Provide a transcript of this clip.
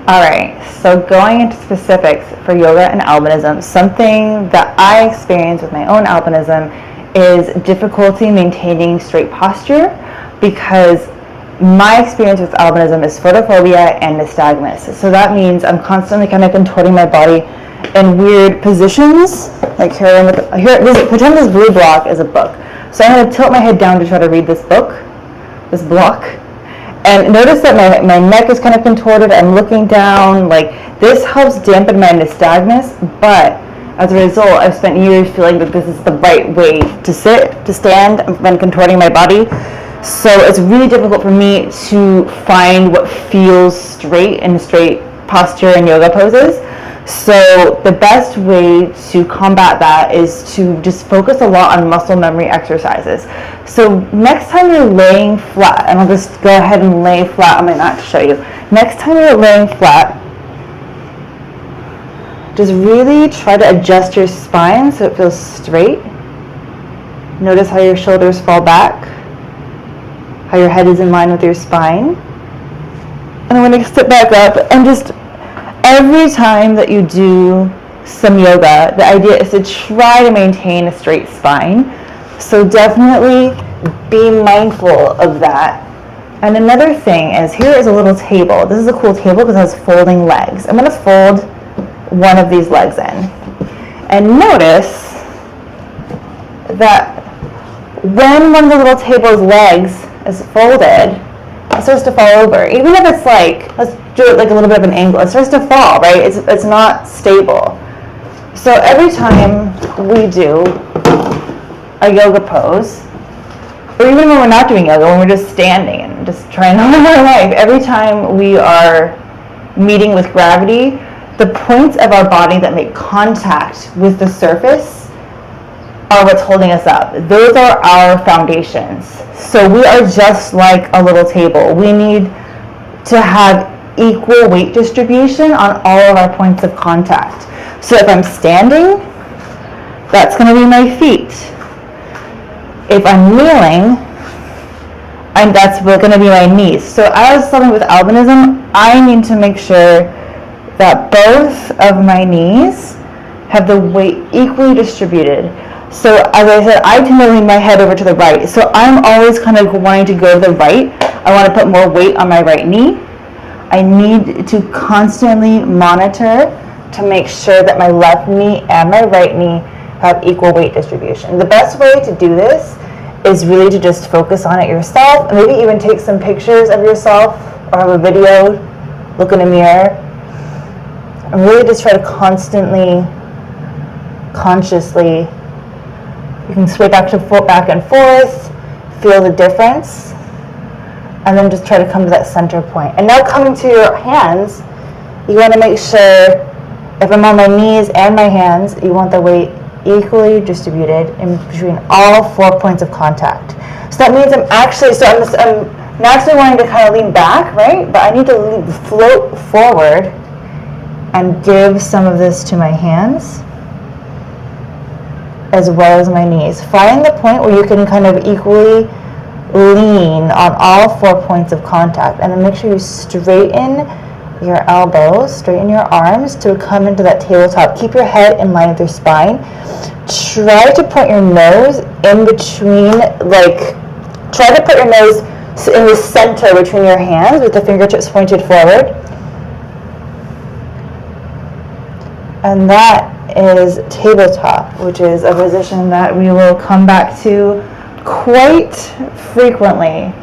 All right, so going into specifics for yoga and albinism, something that I experience with my own albinism is difficulty maintaining straight posture, because my experience with albinism is photophobia and nystagmus. So that means I'm constantly kind of contorting my body in weird positions. Like here, pretend this blue block is a book. So I'm going to tilt my head down to try to read this book, this block. And notice that my neck is kind of contorted. I'm looking down. Like, this helps dampen my nystagmus, but as a result, I've spent years feeling that this is the right way to sit, to stand, when contorting my body. So it's really difficult for me to find what feels straight in straight posture in yoga poses. So the best way to combat that is to just focus a lot on muscle memory exercises. So next time you're laying flat, and I'll just go ahead and lay flat on my mat to show you. Next time you're laying flat, just really try to adjust your spine so it feels straight. Notice how your shoulders fall back, how your head is in line with your spine. And I'm going to sit back up, and just every time that you do some yoga, the idea is to try to maintain a straight spine. So definitely be mindful of that. And another thing is, here is a little table. This is a cool table because it has folding legs. I'm going to fold one of these legs in. And notice that when one of the little table's legs is folded, it starts to fall over. Even if it's like, let's do it like a little bit of an angle, it starts to fall, right? It's not stable. So every time we do a yoga pose, or even when we're not doing yoga, when we're just standing and just trying to live our life, every time we are meeting with gravity, the points of our body that make contact with the surface are what's holding us up. Those are our foundations. So we are just like a little table. We need to have equal weight distribution on all of our points of contact. So if I'm standing, that's going to be my feet. If I'm kneeling, that's going to be my knees. So as someone with albinism, I need to make sure that both of my knees have the weight equally distributed. So as I said, I tend to lean my head over to the right. So I'm always kind of wanting to go to the right. I want to put more weight on my right knee. I need to constantly monitor to make sure that my left knee and my right knee have equal weight distribution. The best way to do this is really to just focus on it yourself. Maybe even take some pictures of yourself or have a video, look in a mirror, and really just try to constantly, consciously, you can sway back and forth, feel the difference, and then just try to come to that center point. And now coming to your hands, you want to make sure, if I'm on my knees and my hands, you want the weight equally distributed in between all 4 points of contact. So that means I'm naturally wanting to kind of lean back, right? But I need to float forward and give some of this to my hands as well as my knees. Find the point where you can kind of equally lean on all 4 points of contact, and then make sure you straighten your elbows, straighten your arms to come into that tabletop. Keep your head in line with your spine. Try to put your nose in between, try to put your nose in the center between your hands with the fingertips pointed forward. And that is tabletop, which is a position that we will come back to quite frequently